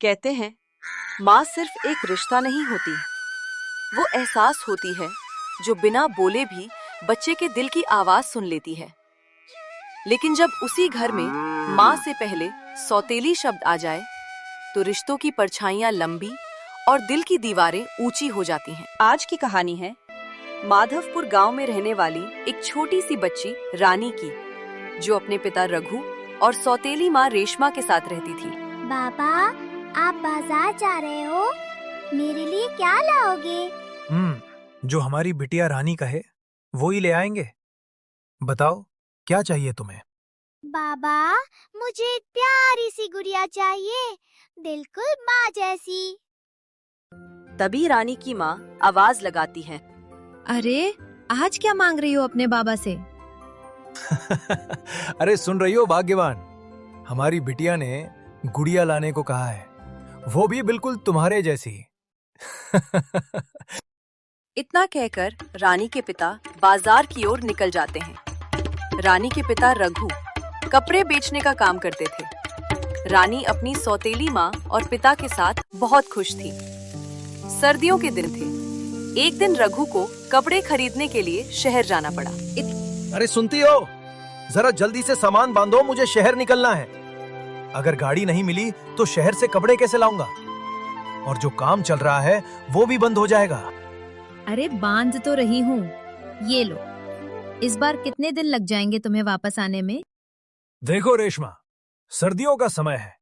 कहते हैं माँ सिर्फ एक रिश्ता नहीं होती, वो एहसास होती है जो बिना बोले भी बच्चे के दिल की आवाज सुन लेती है। लेकिन जब उसी घर में माँ से पहले सौतेली शब्द आ जाए तो रिश्तों की परछाइयां लंबी और दिल की दीवारें ऊंची हो जाती हैं। आज की कहानी है माधवपुर गांव में रहने वाली एक छोटी सी बच्ची रानी की, जो अपने पिता रघु और सौतेली माँ रेशमा के साथ रहती थी। बाबा, आप बाजार जा रहे हो? मेरे लिए क्या लाओगे? जो हमारी बिटिया रानी कहे वो ही ले आएंगे। बताओ क्या चाहिए तुम्हें? बाबा, मुझे एक प्यारी सी गुड़िया चाहिए, बिल्कुल माँ जैसी। तभी रानी की माँ आवाज लगाती है, अरे आज क्या मांग रही हो अपने बाबा से? अरे सुन रही हो भाग्यवान, हमारी बिटिया ने गुड़िया लाने को कहा है, वो भी बिल्कुल तुम्हारे जैसी। इतना कहकर रानी के पिता बाजार की ओर निकल जाते हैं। रानी के पिता रघु कपड़े बेचने का काम करते थे। रानी अपनी सौतेली माँ और पिता के साथ बहुत खुश थी। सर्दियों के दिन थे। एक दिन रघु को कपड़े खरीदने के लिए शहर जाना पड़ा। अरे सुनती हो, जरा जल्दी से सामान बांधो, मुझे शहर निकलना है। अगर गाड़ी नहीं मिली तो शहर से कपड़े कैसे लाऊंगा, और जो काम चल रहा है वो भी बंद हो जाएगा। अरे बांध तो रही हूँ, ये लो। इस बार कितने दिन लग जाएंगे तुम्हें वापस आने में? देखो रेशमा, सर्दियों का समय है,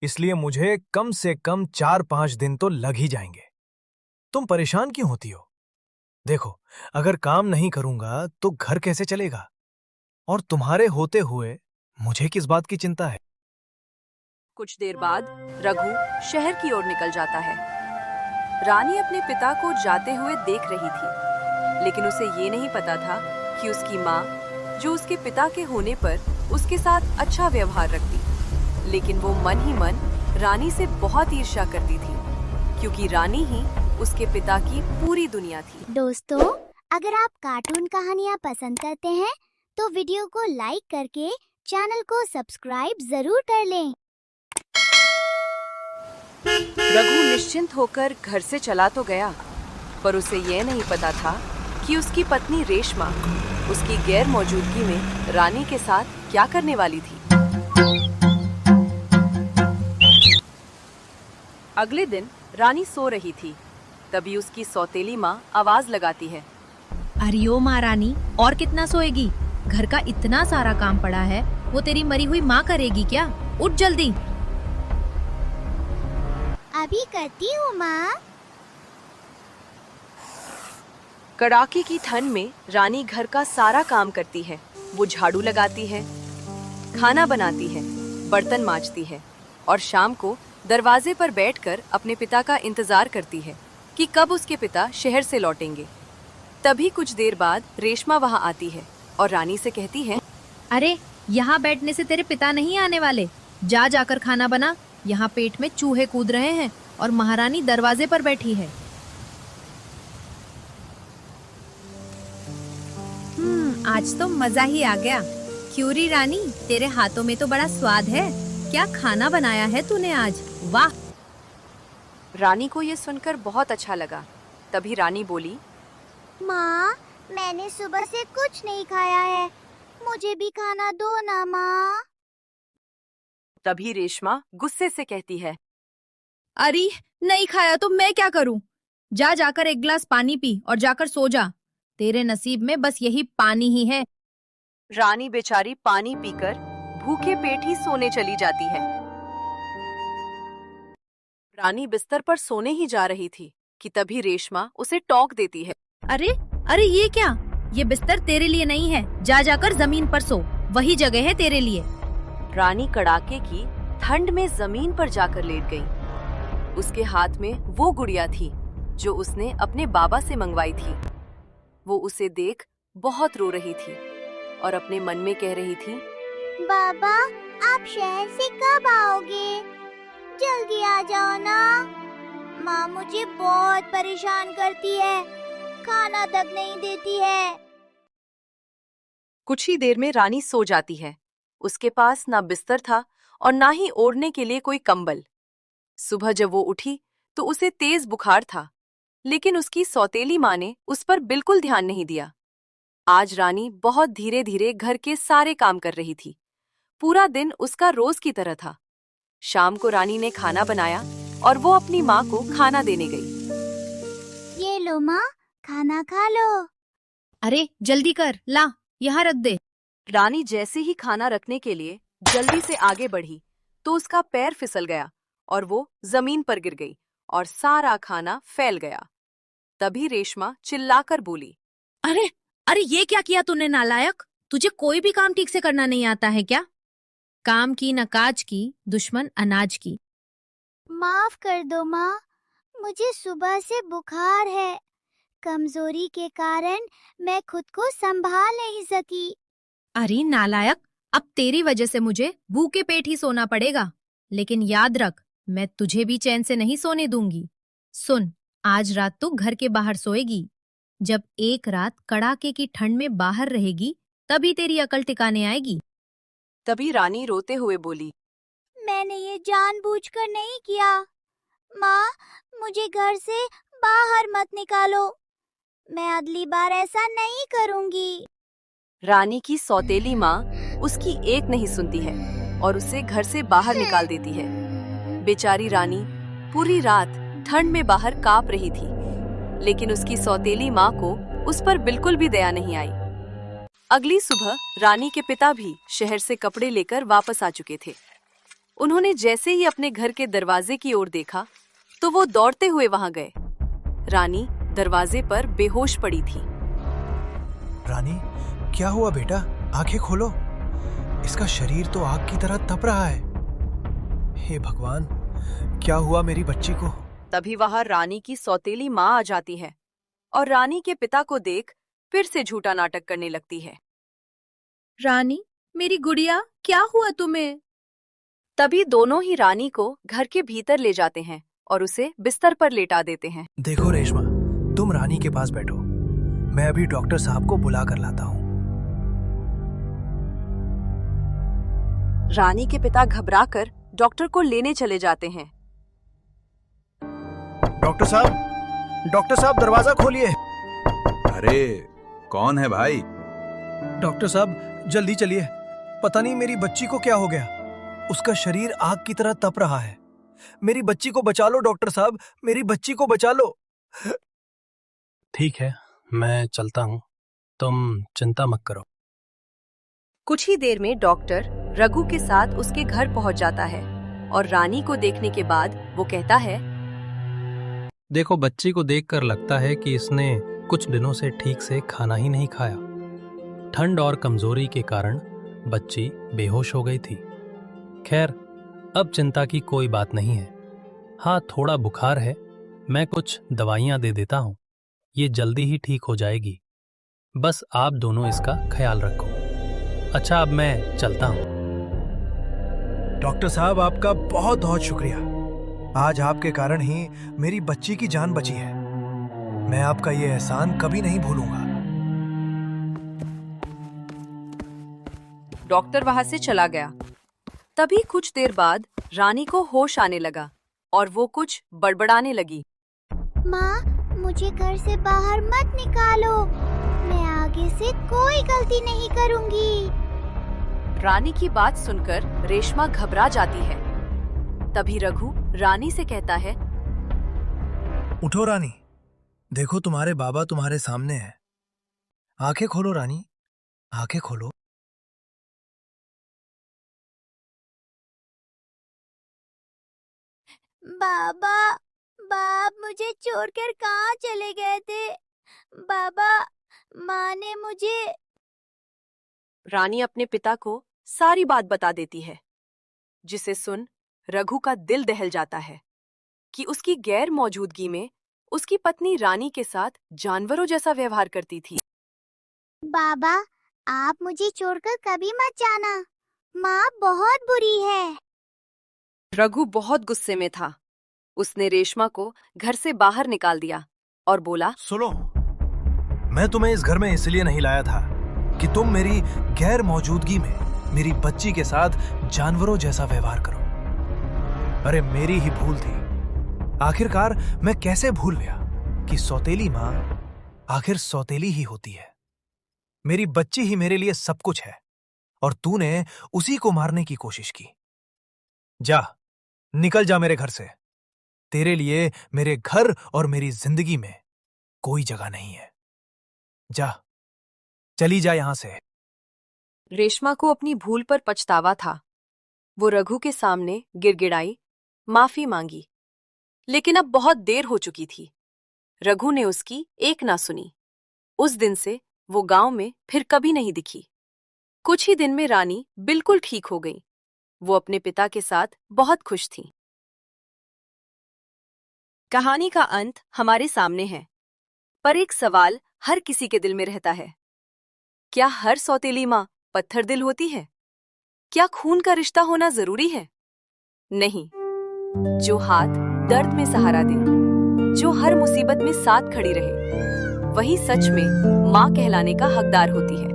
इसलिए मुझे कम से कम 4-5 दिन तो लग ही जाएंगे। तुम परेशान क्यों होती हो? देखो, अगर काम नहीं करूंगा तो घर कैसे चलेगा, और तुम्हारे होते हुए मुझे किस बात की चिंता है? कुछ देर बाद रघु शहर की ओर निकल जाता है। रानी अपने पिता को जाते हुए देख रही थी, लेकिन उसे ये नहीं पता था कि उसकी माँ, जो उसके पिता के होने पर उसके साथ अच्छा व्यवहार रखती, लेकिन वो मन ही मन रानी से बहुत ईर्ष्या करती थी, क्योंकि रानी ही उसके पिता की पूरी दुनिया थी। दोस्तों, अगर आप कार्टून कहानियाँ पसंद करते हैं तो वीडियो को लाइक करके चैनल को सब्सक्राइब जरूर कर लें। रघु निश्चिंत होकर घर से चला तो गया, पर उसे यह नहीं पता था कि उसकी पत्नी रेशमा उसकी गैर मौजूदगी में रानी के साथ क्या करने वाली थी। अगले दिन रानी सो रही थी, तभी उसकी सौतेली माँ आवाज लगाती है, अरे ओ महारानी, और कितना सोएगी? घर का इतना सारा काम पड़ा है, वो तेरी मरी हुई माँ करेगी क्या? उठ जल्दी। अभी करती हूँ माँ। कड़ाके की ठंड में रानी घर का सारा काम करती है। वो झाड़ू लगाती है, खाना बनाती है, बर्तन मांजती है और शाम को दरवाजे पर बैठकर अपने पिता का इंतजार करती है कि कब उसके पिता शहर से लौटेंगे। तभी कुछ देर बाद रेशमा वहां आती है और रानी से कहती है, अरे यहाँ बैठने से तेरे पिता नहीं आने वाले, जा जाकर खाना बना। यहाँ पेट में चूहे कूद रहे हैं और महारानी दरवाजे पर बैठी है। आज तो मजा ही आ गया। क्यूरी रानी, तेरे हाथों में तो बड़ा स्वाद है। क्या खाना बनाया है तूने आज? वाह! रानी को ये सुनकर बहुत अच्छा लगा। तभी रानी बोली, माँ, मैंने सुबह से कुछ नहीं खाया है, मुझे भी खाना दो ना माँ। तभी रेशमा गुस्से से कहती है, अरे नहीं खाया तो मैं क्या करूं? जा जाकर एक गिलास पानी पी और जाकर सो जा। तेरे नसीब में बस यही पानी ही है। रानी बेचारी पानी पीकर भूखे पेट ही सोने चली जाती है। रानी बिस्तर पर सोने ही जा रही थी कि तभी रेशमा उसे टोक देती है, अरे अरे ये क्या? ये बिस्तर तेरे लिए नहीं है, जा जाकर जमीन पर सो, वही जगह है तेरे लिए। रानी कड़ाके की ठंड में जमीन पर जाकर लेट गई। उसके हाथ में वो गुड़िया थी जो उसने अपने बाबा से मंगवाई थी। वो उसे देख बहुत रो रही थी और अपने मन में कह रही थी, बाबा, आप शहर से कब आओगे? जल्दी आ जाओ ना। माँ मुझे बहुत परेशान करती है, खाना तक नहीं देती है। कुछ ही देर में रानी सो जाती है। उसके पास ना बिस्तर था और ना ही ओढ़ने के लिए कोई कंबल। सुबह जब वो उठी तो उसे तेज बुखार था, लेकिन उसकी सौतेली माँ ने उस पर बिल्कुल ध्यान नहीं दिया। आज रानी बहुत धीरे धीरे घर के सारे काम कर रही थी। पूरा दिन उसका रोज की तरह था। शाम को रानी ने खाना बनाया और वो अपनी माँ को खाना देने गई। ये लो माँ, खाना खा लो। अरे जल्दी कर, ला यहाँ रख दे। रानी जैसे ही खाना रखने के लिए जल्दी से आगे बढ़ी तो उसका पैर फिसल गया और वो जमीन पर गिर गई और सारा खाना फैल गया। तभी रेशमा चिल्लाकर बोली, अरे अरे ये क्या किया तूने नालायक? तुझे कोई भी काम ठीक से करना नहीं आता है क्या? काम की न काज की, दुश्मन अनाज की। माफ कर दो माँ, मुझे सुबह से बुखार है। कमजोरी के कारण मैं खुद को संभाल नहीं सकी। अरे नालायक, अब तेरी वजह से मुझे भूखे पेट ही सोना पड़ेगा। लेकिन याद रख, मैं तुझे भी चैन से नहीं सोने दूंगी। सुन, आज रात तू घर के बाहर सोएगी। जब एक रात कड़ाके की ठंड में बाहर रहेगी, तभी तेरी अकल ठिकाने आएगी। तभी रानी रोते हुए बोली, मैंने ये जानबूझकर नहीं किया। माँ, मुझे घर से बाहर मत निकालो। मैं अगली बार ऐसा नहीं करूंगी। रानी की सौतेली माँ उसकी एक नहीं सुनती है और उसे घर से बाहर निकाल देती है। बेचारी रानी पूरी रात ठंड में बाहर कांप रही थी, लेकिन उसकी सौतेली माँ को उस पर बिल्कुल भी दया नहीं आई। अगली सुबह रानी के पिता भी शहर से कपड़े लेकर वापस आ चुके थे। उन्होंने जैसे ही अपने घर के दरवाजे की ओर देखा तो वो दौड़ते हुए वहां गए। रानी दरवाजे पर बेहोश पड़ी थी। रानी, क्या हुआ बेटा? आंखें खोलो। इसका शरीर तो आग की तरह तप रहा है। हे भगवान, क्या हुआ मेरी बच्ची को? तभी वहां रानी की सौतेली माँ आ जाती है और रानी के पिता को देख फिर से झूठा नाटक करने लगती है। रानी, मेरी गुड़िया, क्या हुआ तुम्हें? तभी दोनों ही रानी को घर के भीतर ले जाते हैं और उसे बिस्तर पर लेटा देते हैं। देखो रेशमा, तुम रानी के पास बैठो। मैं अभी डॉक्टर साहब को बुला कर लाता हूँ। रानी के पिता घबराकर डॉक्टर को लेने चले जाते हैं। डॉक्टर साहब दरवाजा खोलिए। अरे कौन है भाई? डॉक्टर साहब जल्दी चलिए। पता नहीं मेरी बच्ची को क्या हो गया। उसका शरीर आग की तरह तप रहा है। मेरी बच्ची को बचा लो डॉक्टर साहब, मेरी बच्ची को बचा लो। ठीक है, मैं चलता हूँ, तुम चिंता मत करो। कुछ ही देर में डॉक्टर रघु के साथ उसके घर पहुंच जाता है और रानी को देखने के बाद वो कहता है, देखो, बच्ची को देखकर लगता है कि इसने कुछ दिनों से ठीक से खाना ही नहीं खाया। ठंड और कमजोरी के कारण बच्ची बेहोश हो गई थी। खैर, अब चिंता की कोई बात नहीं है। हाँ, थोड़ा बुखार है, मैं कुछ दवाइयाँ दे देता हूँ, ये जल्दी ही ठीक हो जाएगी। बस आप दोनों इसका ख्याल रखो। अच्छा, अब मैं चलता हूँ। डॉक्टर साहब, आपका बहुत बहुत शुक्रिया। आज आपके कारण ही मेरी बच्ची की जान बची है। मैं आपका ये एहसान कभी नहीं भूलूंगा। डॉक्टर वहां से चला गया। तभी कुछ देर बाद रानी को होश आने लगा और वो कुछ बड़बड़ाने लगी। माँ, मुझे घर से बाहर मत निकालो। मैं आगे से कोई गलती नहीं करूंगी। रानी की बात सुनकर रेशमा घबरा जाती है। तभी रघु रानी से कहता है, उठो रानी, देखो तुम्हारे बाबा तुम्हारे सामने हैं। आंखें खोलो रानी, आंखें खोलो। बाबा, बाप मुझे छोड़कर कहाँ चले गए थे? बाबा, माँ ने मुझे। रानी अपने पिता को सारी बात बता देती है, जिसे सुन रघु का दिल दहल जाता है कि उसकी गैर मौजूदगी में उसकी पत्नी रानी के साथ जानवरों जैसा व्यवहार करती थी। बाबा, आप मुझे छोड़कर कभी मत जाना। माँ बहुत बुरी है। रघु बहुत गुस्से में था। उसने रेशमा को घर से बाहर निकाल दिया और बोला, सुनो, मैं तुम्हें इस घर में इसलिए नहीं लाया था कि तुम मेरी गैर मौजूदगी में मेरी बच्ची के साथ जानवरों जैसा व्यवहार करो। अरे मेरी ही भूल थी। आखिरकार मैं कैसे भूल गया कि सौतेली माँ आखिर सौतेली ही होती है। मेरी बच्ची ही मेरे लिए सब कुछ है और तूने उसी को मारने की कोशिश की। जा, निकल जा मेरे घर से। तेरे लिए मेरे घर और मेरी जिंदगी में कोई जगह नहीं है। जा, चली जा यहां से। रेशमा को अपनी भूल पर पछतावा था। वो रघु के सामने गिड़गिड़ाई, माफी मांगी, लेकिन अब बहुत देर हो चुकी थी। रघु ने उसकी एक ना सुनी। उस दिन से वो गांव में फिर कभी नहीं दिखी। कुछ ही दिन में रानी बिल्कुल ठीक हो गई। वो अपने पिता के साथ बहुत खुश थी। कहानी का अंत हमारे सामने है, पर एक सवाल हर किसी के दिल में रहता है। क्या हर सौतेली माँ पत्थर दिल होती है? क्या खून का रिश्ता होना जरूरी है? नहीं। जो हाथ दर्द में सहारा दे, जो हर मुसीबत में साथ खड़ी रहे, वही सच में माँ कहलाने का हकदार होती है।